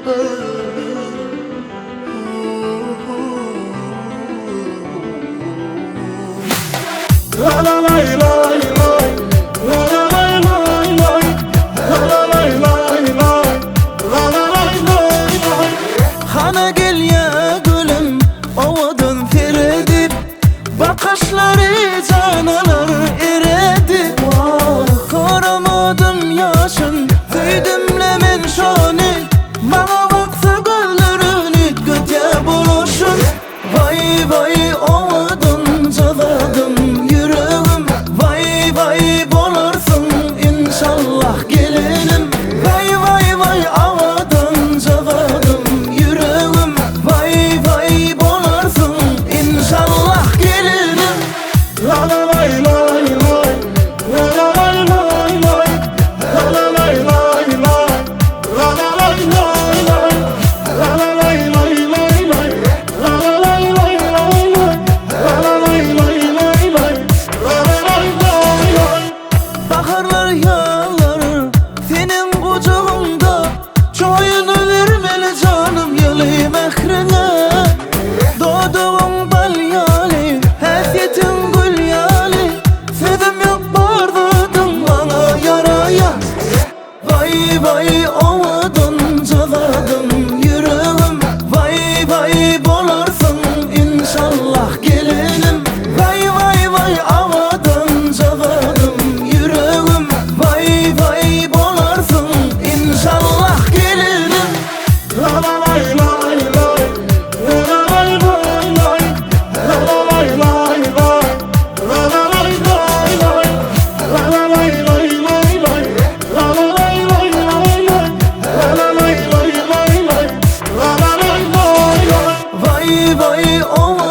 La la la la la, la la la la la, la la la la la, la la la la. Hana gel ya gülüm, ovadan feredi, bakışları canalar eredi. Koramadım yaşın, büyüdümle men şoni, bana baktı güllerini göte buluşun. Vay vay ovadan caladım yüreğim, vay vay bolarsun inşallah gelinim. Vay vay vay avadan caladım yüreğim, vay vay bolarsun inşallah gelinim. La la la la la, la la la la la, la la la la la, la la la la la, la la la la la, la la la la la, la la la la la, la la la la la. Baharlar yağlar senin kucağında, çoyunu vermeli canım yılı mehrine. Doğduğun bal yali, hasiyetin gül yali, sevim yok bardadım bana yaraya. Vay vay ovadan caladım yüreğim, vay vay bolarsın inşallah gelinim. Vay vay vay avadan caladım yüreğim, vay vay bolarsın inşallah gelinim. La la la la la, la la la la la, la la la la la, la la la la la, la la la la la, la la la la la, la la la la la la, la la la la la la. Vay vay ovadan